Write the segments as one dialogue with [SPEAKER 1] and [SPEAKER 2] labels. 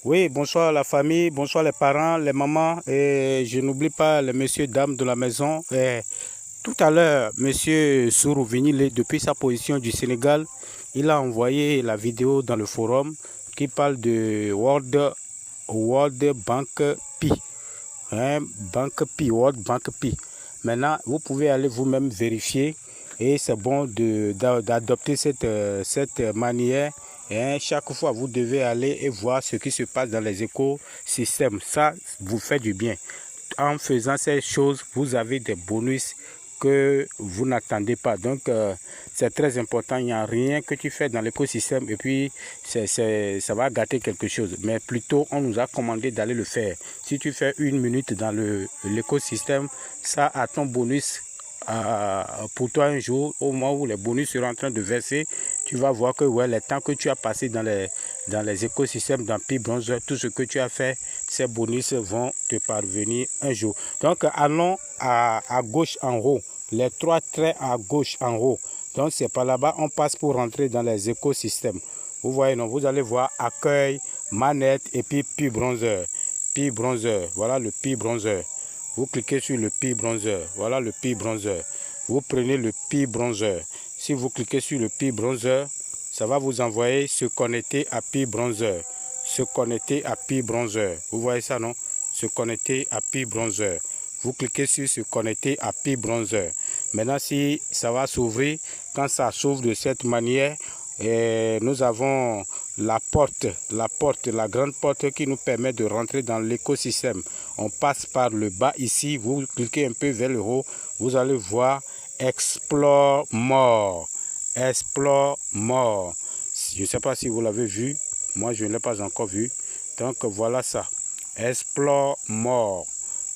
[SPEAKER 1] Oui, bonsoir la famille, bonsoir les parents, les mamans et je n'oublie pas les messieurs, dames de la maison. Et tout à l'heure, monsieur Sourou Vignile, depuis sa position du Sénégal, il a envoyé la vidéo dans le forum qui parle de World Bank Pi, Bank Pi, World Bank Pi. Maintenant, vous pouvez aller vous-même vérifier et c'est bon d'adopter cette manière. Et chaque fois, vous devez aller et voir ce qui se passe dans les écosystèmes. Ça vous fait du bien. En faisant ces choses, vous avez des bonus que vous n'attendez pas. Donc, c'est très important. Il n'y a rien que tu fais dans l'écosystème et puis ça va gâter quelque chose. Mais plutôt, on nous a commandé d'aller le faire. Si tu fais 1 minute dans l'écosystème, ça a ton bonus pour toi un jour, au moment où les bonus seront en train de verser, tu vas voir que ouais, les temps que tu as passé dans les écosystèmes, dans Pi Bronzer, tout ce que tu as fait, ces bonus vont te parvenir un jour. Donc, allons à gauche en haut, les 3 traits à gauche en haut. Donc, c'est par là-bas, on passe pour rentrer dans les écosystèmes. Vous voyez, non, vous allez voir accueil, manette et puis Pi Bronzer. Pi Bronzer, voilà le Pi Bronzer. Vous cliquez sur le Pi Bronzer. Voilà le Pi Bronzer. Vous prenez le Pi Bronzer. Si vous cliquez sur le Pi Bronzer, ça va vous envoyer se connecter à Pi Bronzer. Se connecter à Pi Bronzer. Vous voyez ça, non? Se connecter à Pi Bronzer. Vous cliquez sur se connecter à Pi Bronzer. Maintenant, si ça va s'ouvrir, quand ça s'ouvre de cette manière, nous avons la grande porte qui nous permet de rentrer dans l'écosystème. On passe par le bas ici, vous cliquez un peu vers le haut, vous allez voir Explore More. Explore More. Je ne sais pas si vous l'avez vu, moi je ne l'ai pas encore vu. Donc voilà ça, Explore More.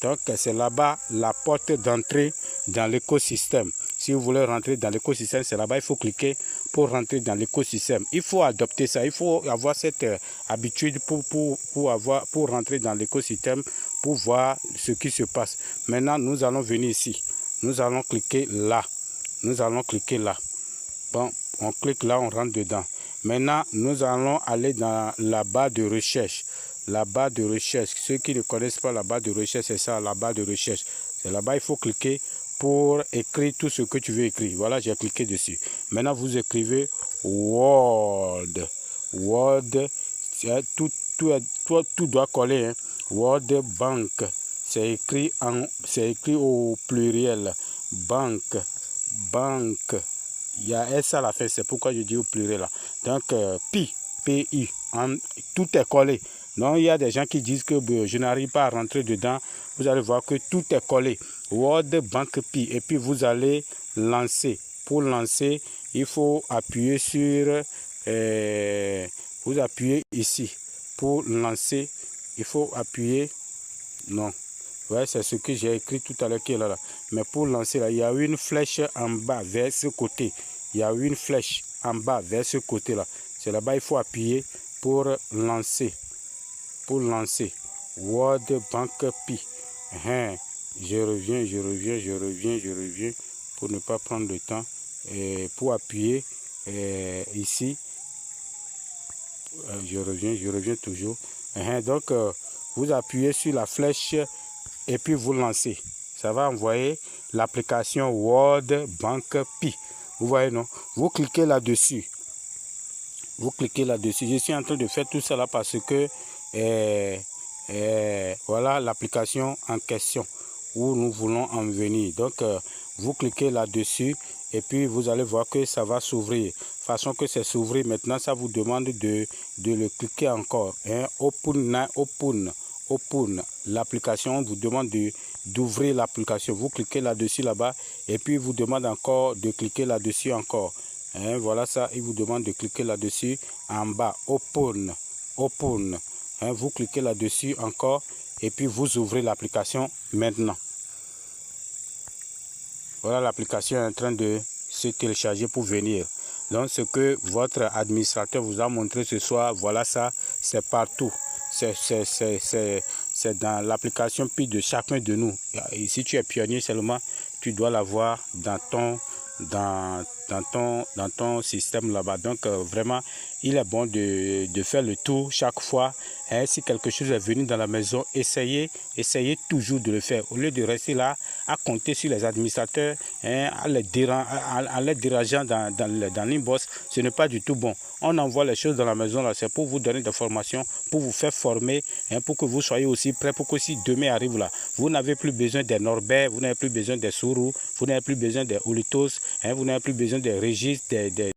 [SPEAKER 1] Donc c'est là-bas la porte d'entrée dans l'écosystème. Si vous voulez rentrer dans l'écosystème, c'est là-bas, il faut cliquer pour rentrer dans l'écosystème. Il faut adopter ça, il faut avoir cette habitude pour rentrer dans l'écosystème, pour voir ce qui se passe. Maintenant, nous allons venir ici. Nous allons cliquer là. Nous allons cliquer là. Bon, on clique là, on rentre dedans. Maintenant, nous allons aller dans la barre de recherche. La barre de recherche. Ceux qui ne connaissent pas la barre de recherche, c'est ça, la barre de recherche. C'est là-bas, il faut cliquer pour écrire tout ce que tu veux écrire. Voilà, j'ai cliqué dessus. Maintenant, vous écrivez World. World, tout doit coller. Hein. World Bank. C'est écrit au pluriel. Banque. Banque. Il y a S à la fin, c'est pourquoi je dis au pluriel là. Donc, Pi, P-I, tout est collé. Donc, il y a des gens qui disent que je n'arrive pas à rentrer dedans. Vous allez voir que tout est collé. World Bank Pi. Et puis, vous allez lancer. Pour lancer, il faut appuyer sur... vous appuyez ici. Pour lancer, il faut appuyer... Non. Ouais, c'est ce que j'ai écrit tout à l'heure qui est là. Mais pour lancer, là, il y a une flèche en bas vers ce côté. Il y a une flèche en bas vers ce côté-là. C'est là-bas, il faut appuyer pour lancer. Pour lancer. World Bank Pi. Je reviens. Pour ne pas prendre le temps. Et pour appuyer ici. Je reviens toujours. Donc, vous appuyez sur la flèche et puis vous lancez. Ça va envoyer l'application World Bank Pi. Vous voyez, non? Vous cliquez là-dessus. Vous cliquez là-dessus. Je suis en train de faire tout ça là parce que voilà l'application en question où nous voulons en venir. Donc, vous cliquez là-dessus et puis vous allez voir que ça va s'ouvrir. Façon que c'est s'ouvrir maintenant, ça vous demande de le cliquer encore. Hein? Open. L'application vous demande d'ouvrir l'application. Vous cliquez là-dessus là-bas et puis vous demande encore de cliquer là-dessus encore. Hein, voilà ça, il vous demande de cliquer là-dessus en bas. Open. Hein, vous cliquez là-dessus encore et puis vous ouvrez l'application maintenant. Voilà, l'application est en train de se télécharger pour venir. Donc ce que votre administrateur vous a montré ce soir, voilà ça, c'est partout. C'est dans l'application Pi de chacun de nous. Et si tu es pionnier seulement, tu dois l'avoir dans ton dans ton système là-bas. Donc vraiment, il est bon de faire le tour chaque fois. Hein, si quelque chose est venu dans la maison, essayez toujours de le faire. Au lieu de rester là à compter sur les administrateurs, hein, en les dérangeant dans l'inbox, ce n'est pas du tout bon. On envoie les choses dans la maison là, c'est pour vous donner des formations, pour vous faire former, hein, pour que vous soyez aussi prêts, pour que si demain arrive là, vous n'avez plus besoin des Norbert, vous n'avez plus besoin des Sourou, vous n'avez plus besoin des Olitos, hein, vous n'avez plus besoin des Régis, des